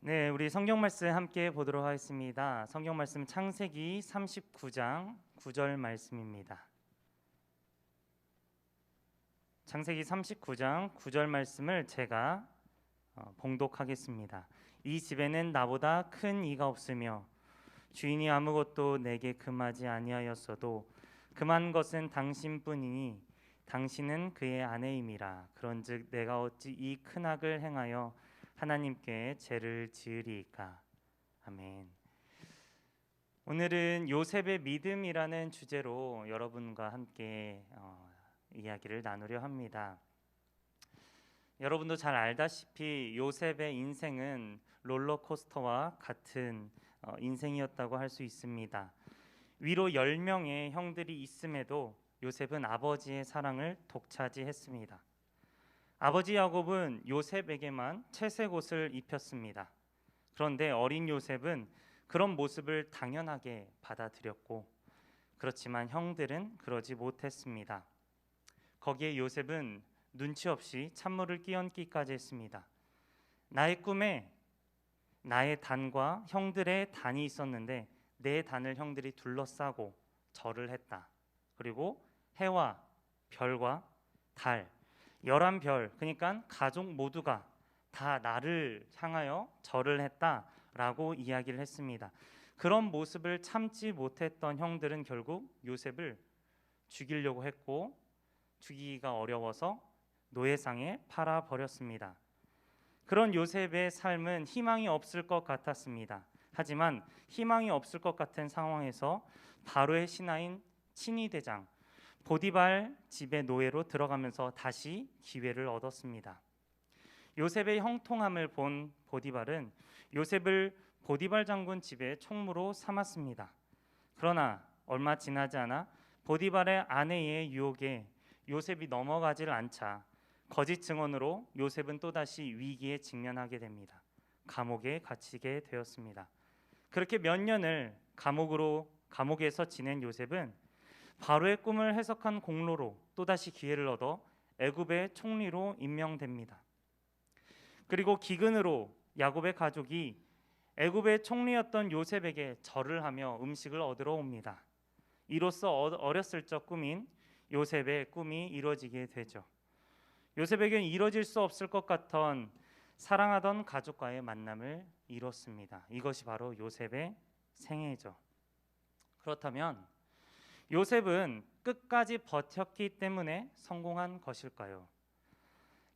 네, 우리 성경 말씀 함께 보도록 하겠습니다. 성경 말씀 창세기 39장 9절 말씀입니다. 창세기 39장 9절 말씀을 제가 봉독하겠습니다. 이 집에는 나보다 큰 이가 없으며 주인이 아무것도 내게 금하지 아니하였어도 금한 것은 당신뿐이니 당신은 그의 아내임이라. 그런즉 내가 어찌 이 큰 악을 행하여 하나님께 죄를 지으리이까. 아멘. 오늘은 요셉의 믿음이라는 주제로 여러분과 함께 이야기를 나누려 합니다. 여러분도 잘 알다시피 요셉의 인생은 롤러코스터와 같은 인생이었다고 할 수 있습니다. 위로 10명의 형들이 있음에도 요셉은 아버지의 사랑을 독차지했습니다. 아버지 야곱은 요셉에게만 채색 옷을 입혔습니다. 그런데 어린 요셉은 그런 모습을 당연하게 받아들였고, 그렇지만 형들은 그러지 못했습니다. 거기에 요셉은 눈치 없이 찬물을 끼얹기까지 했습니다. 나의 꿈에 나의 단과 형들의 단이 있었는데 내 단을 형들이 둘러싸고 절을 했다. 그리고 해와 별과 달 11별, 그러니까 가족 모두가 다 나를 향하여 절을 했다라고 이야기를 했습니다. 그런 모습을 참지 못했던 형들은 결국 요셉을 죽이려고 했고, 죽이기가 어려워서 노예상에 팔아버렸습니다. 그런 요셉의 삶은 희망이 없을 것 같았습니다. 하지만 희망이 없을 것 같은 상황에서 바로의 신하인 친위대장 보디발 집의 노예로 들어가면서 다시 기회를 얻었습니다. 요셉의 형통함을 본 보디발은 요셉을 보디발 장군 집의 총무로 삼았습니다. 그러나 얼마 지나지 않아 보디발의 아내의 유혹에 요셉이 넘어가질 않자 거짓 증언으로 요셉은 또다시 위기에 직면하게 됩니다. 감옥에 갇히게 되었습니다. 그렇게 몇 년을 감옥에서 지낸 요셉은 바로의 꿈을 해석한 공로로 또다시 기회를 얻어 애굽의 총리로 임명됩니다. 그리고 기근으로 야곱의 가족이 애굽의 총리였던 요셉에게 절을 하며 음식을 얻으러 옵니다. 이로써 어렸을 적 꿈인 요셉의 꿈이 이루어지게 되죠. 요셉에게는 이루어질 수 없을 것 같던 사랑하던 가족과의 만남을 이뤘습니다. 이것이 바로 요셉의 생애죠. 그렇다면 요셉은 끝까지 버텼기 때문에 성공한 것일까요?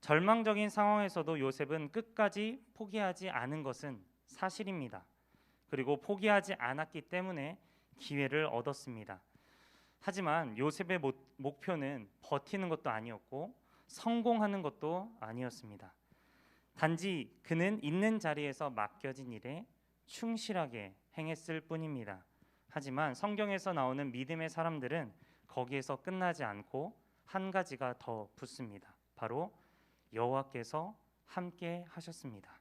절망적인 상황에서도 요셉은 끝까지 포기하지 않은 것은 사실입니다. 그리고 포기하지 않았기 때문에 기회를 얻었습니다. 하지만 요셉의 목표는 버티는 것도 아니었고 성공하는 것도 아니었습니다. 단지 그는 있는 자리에서 맡겨진 일에 충실하게 행했을 뿐입니다. 하지만 성경에서 나오는 믿음의 사람들은 거기에서 끝나지 않고 한 가지가 더 붙습니다. 바로 여호와께서 함께 하셨습니다.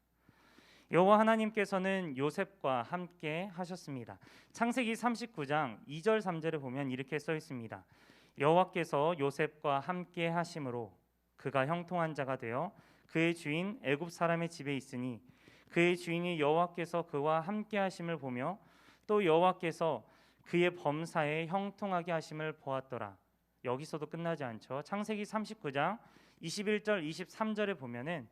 여호와 하나님께서는 요셉과 함께 하셨습니다. 창세기 39장 2절 3절에 보면 이렇게 써 있습니다. 여호와께서 요셉과 함께 하심으로 그가 형통한 자가 되어 그의 주인 애굽 사람의 집에 있으니 그의 주인이 여호와께서 그와 함께 하심을 보며 또 여호와께서 그의 범사에 형통하게 하심을 보았더라. 여기서도 끝나지 않죠. 창세기 39장 21절 23절에 보면은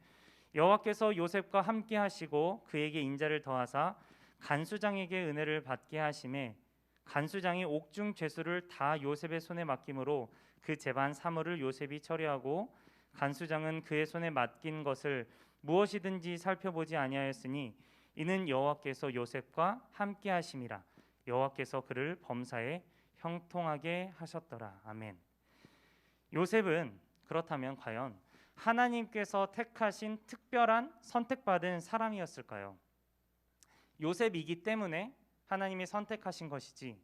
여호와께서 요셉과 함께 하시고 그에게 인자를 더하사 간수장에게 은혜를 받게 하심에 간수장이 옥중 죄수를 다 요셉의 손에 맡김으로 그 재반 사물을 요셉이 처리하고 간수장은 그의 손에 맡긴 것을 무엇이든지 살펴보지 아니하였으니 이는 여호와께서 요셉과 함께 하심이라. 여호와께서 그를 범사에 형통하게 하셨더라. 아멘. 요셉은 그렇다면 과연 하나님께서 택하신 특별한 선택받은 사람이었을까요? 요셉이기 때문에 하나님이 선택하신 것이지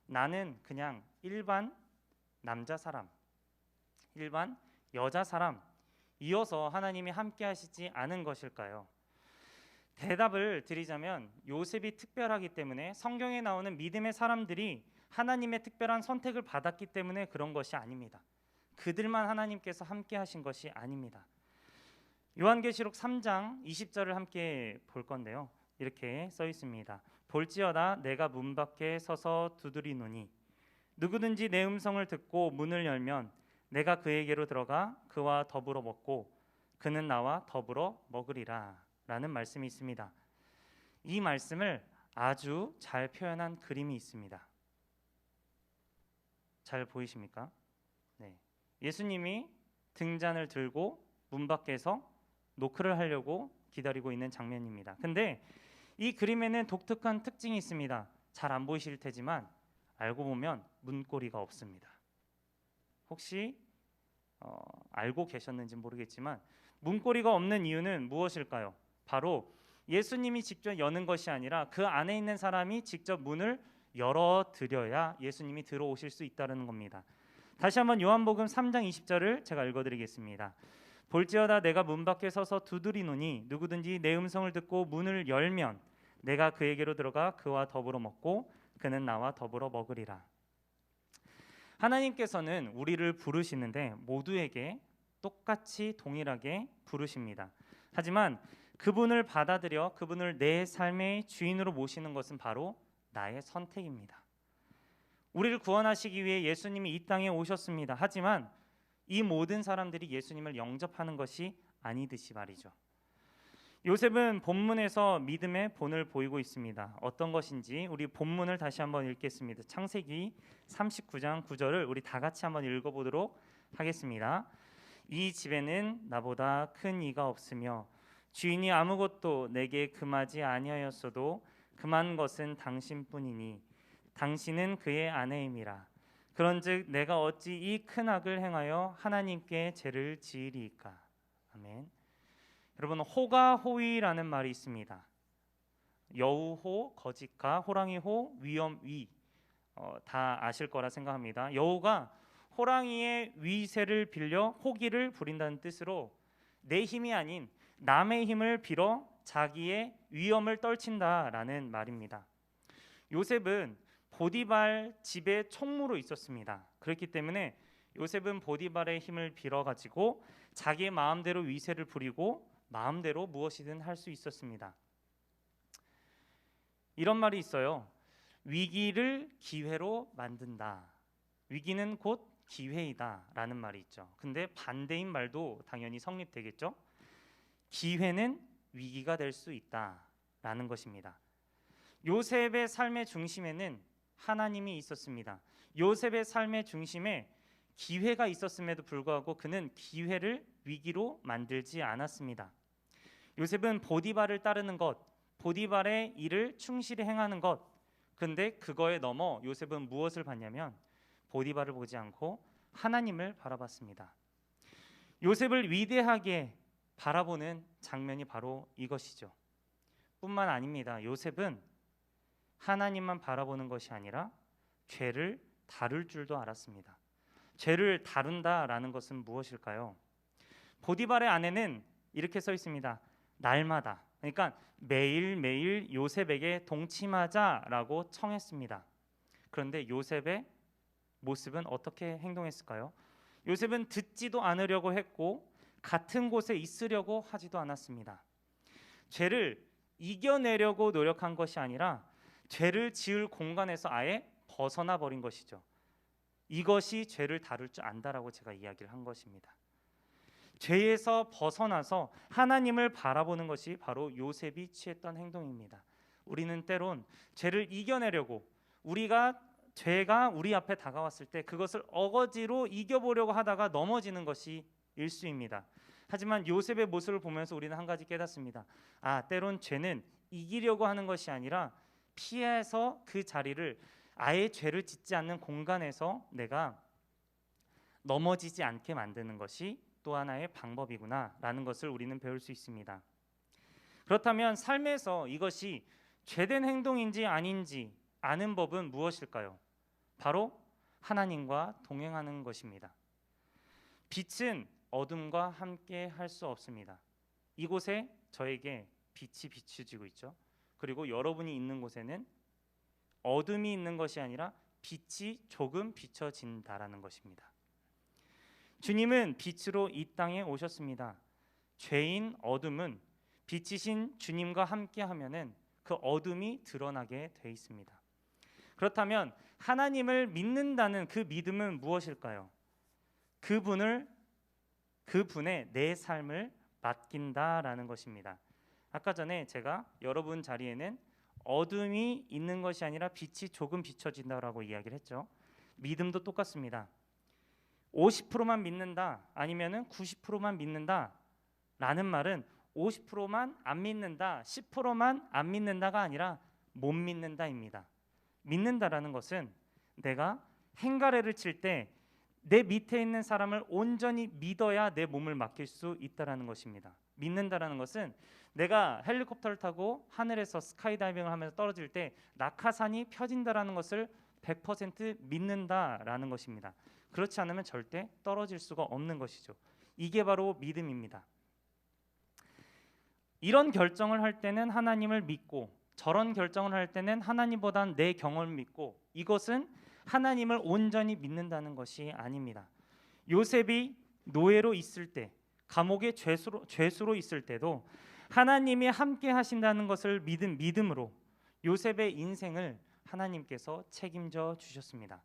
나는 그냥 일반 남자 사람, 일반 여자 사람 이어서 하나님이 함께 하시지 않은 것일까요? 대답을 드리자면 요셉이 특별하기 때문에 성경에 나오는 믿음의 사람들이 하나님의 특별한 선택을 받았기 때문에 그런 것이 아닙니다. 그들만 하나님께서 함께 하신 것이 아닙니다. 요한계시록 3장 20절을 함께 볼 건데요. 이렇게 써 있습니다. 볼지어다 내가 문 밖에 서서 두드리노니 누구든지 내 음성을 듣고 문을 열면 내가 그에게로 들어가 그와 더불어 먹고 그는 나와 더불어 먹으리라 라는 말씀이 있습니다. 이 말씀을 아주 잘 표현한 그림이 있습니다. 잘 보이십니까? 네. 예수님이 등잔을 들고 문 밖에서 노크를 하려고 기다리고 있는 장면입니다. 근데 이 그림에는 독특한 특징이 있습니다. 잘 안 보이실 테지만 알고 보면 문고리가 없습니다. 혹시 알고 계셨는지 모르겠지만 문고리가 없는 이유는 무엇일까요? 바로 예수님이 직접 여는 것이 아니라 그 안에 있는 사람이 직접 문을 열어드려야 예수님이 들어오실 수 있다는 겁니다. 다시 한번 요한복음 3장 20절을 제가 읽어드리겠습니다. 볼지어다 내가 문 밖에 서서 두드리노니 누구든지 내 음성을 듣고 문을 열면 내가 그에게로 들어가 그와 더불어 먹고 그는 나와 더불어 먹으리라. 하나님께서는 우리를 부르시는데 모두에게 똑같이 동일하게 부르십니다. 하지만 그분을 받아들여 그분을 내 삶의 주인으로 모시는 것은 바로 나의 선택입니다. 우리를 구원하시기 위해 예수님이 이 땅에 오셨습니다. 하지만 이 모든 사람들이 예수님을 영접하는 것이 아니듯이 말이죠. 요셉은 본문에서 믿음의 본을 보이고 있습니다. 어떤 것인지 우리 본문을 다시 한번 읽겠습니다. 창세기 39장 9절을 우리 다 같이 한번 읽어보도록 하겠습니다. 이 집에는 나보다 큰 이가 없으며 주인이 아무것도 내게 금하지 아니하였어도 금한 것은 당신뿐이니 당신은 그의 아내임이라. 그런즉 내가 어찌 이 큰 악을 행하여 하나님께 죄를 지으리이까. 아멘. 여러분, 호가호위라는 말이 있습니다. 여우호, 거짓가, 호랑이호, 위엄위 다 아실 거라 생각합니다. 여우가 호랑이의 위세를 빌려 호기를 부린다는 뜻으로 내 힘이 아닌 남의 힘을 빌어 자기의 위엄을 떨친다라는 말입니다. 요셉은 보디발 집의 총무로 있었습니다. 그렇기 때문에 요셉은 보디발의 힘을 빌어가지고 자기의 마음대로 위세를 부리고 마음대로 무엇이든 할 수 있었습니다. 이런 말이 있어요. 위기를 기회로 만든다. 위기는 곧 기회이다 라는 말이 있죠. 근데 반대인 말도 당연히 성립되겠죠. 기회는 위기가 될 수 있다 라는 것입니다. 요셉의 삶의 중심에는 하나님이 있었습니다. 요셉의 삶의 중심에 기회가 있었음에도 불구하고 그는 기회를 위기로 만들지 않았습니다. 요셉은 보디발을 따르는 것, 보디발의 일을 충실히 행하는 것, 근데 그거에 넘어 요셉은 무엇을 봤냐면 보디발을 보지 않고 하나님을 바라봤습니다. 요셉을 위대하게 바라보는 장면이 바로 이것이죠. 뿐만 아닙니다. 요셉은 하나님만 바라보는 것이 아니라 죄를 다룰 줄도 알았습니다. 죄를 다룬다라는 것은 무엇일까요? 보디발의 아내는 이렇게 써 있습니다. 날마다, 그러니까 매일매일 요셉에게 동침하자라고 청했습니다. 그런데 요셉의 모습은 어떻게 행동했을까요? 요셉은 듣지도 않으려고 했고 같은 곳에 있으려고 하지도 않았습니다. 죄를 이겨내려고 노력한 것이 아니라 죄를 지을 공간에서 아예 벗어나 버린 것이죠. 이것이 죄를 다룰 줄 안다라고 제가 이야기를 한 것입니다. 죄에서 벗어나서 하나님을 바라보는 것이 바로 요셉이 취했던 행동입니다. 우리는 때론 죄를 이겨내려고 죄가 우리 앞에 다가왔을 때 그것을 어거지로 이겨보려고 하다가 넘어지는 것이 일수입니다. 하지만 요셉의 모습을 보면서 우리는 한 가지 깨닫습니다. 때론 죄는 이기려고 하는 것이 아니라 피해서 그 자리를 아예 죄를 짓지 않는 공간에서 내가 넘어지지 않게 만드는 것이 또 하나의 방법이구나라는 것을 우리는 배울 수 있습니다. 그렇다면 삶에서 이것이 죄된 행동인지 아닌지 아는 법은 무엇일까요? 바로 하나님과 동행하는 것입니다. 빛은 어둠과 함께 할 수 없습니다. 이곳에 저에게 빛이 비추지고 있죠. 그리고 여러분이 있는 곳에는 어둠이 있는 것이 아니라 빛이 조금 비춰진다라는 것입니다. 주님은 빛으로 이 땅에 오셨습니다. 죄인 어둠은 빛이신 주님과 함께 하면은 그 어둠이 드러나게 돼 있습니다. 그렇다면 하나님을 믿는다는 그 믿음은 무엇일까요? 그분의 내 삶을 맡긴다라는 것입니다. 아까 전에 제가 여러분 자리에는 어둠이 있는 것이 아니라 빛이 조금 비춰진다라고 이야기를 했죠. 믿음도 똑같습니다. 50%만 믿는다 아니면은 90%만 믿는다 라는 말은 50%만 안 믿는다, 10%만 안 믿는다가 아니라 못 믿는다입니다. 믿는다라는 것은 내가 행가래를 칠 때 내 밑에 있는 사람을 온전히 믿어야 내 몸을 맡길 수 있다라는 것입니다. 믿는다라는 것은 내가 헬리콥터를 타고 하늘에서 스카이다이빙을 하면서 떨어질 때 낙하산이 펴진다라는 것을 100% 믿는다라는 것입니다. 그렇지 않으면 절대 떨어질 수가 없는 것이죠. 이게 바로 믿음입니다. 이런 결정을 할 때는 하나님을 믿고 저런 결정을 할 때는 하나님보다는 내 경험을 믿고 이것은 하나님을 온전히 믿는다는 것이 아닙니다. 요셉이 노예로 있을 때 감옥의 죄수로 있을 때도 하나님이 함께 하신다는 것을 믿은 믿음으로 요셉의 인생을 하나님께서 책임져 주셨습니다.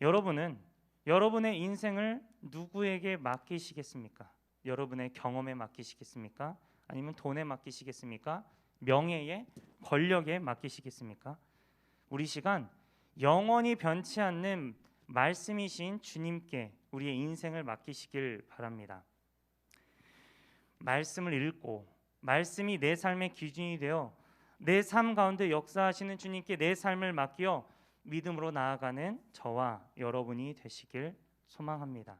여러분은 여러분의 인생을 누구에게 맡기시겠습니까? 여러분의 경험에 맡기시겠습니까? 아니면 돈에 맡기시겠습니까? 명예에, 권력에 맡기시겠습니까? 우리 시간 영원히 변치 않는 말씀이신 주님께 우리의 인생을 맡기시길 바랍니다. 말씀을 읽고 말씀이 내 삶의 기준이 되어 내 삶 가운데 역사하시는 주님께 내 삶을 맡겨 믿음으로 나아가는 저와 여러분이 되시길 소망합니다.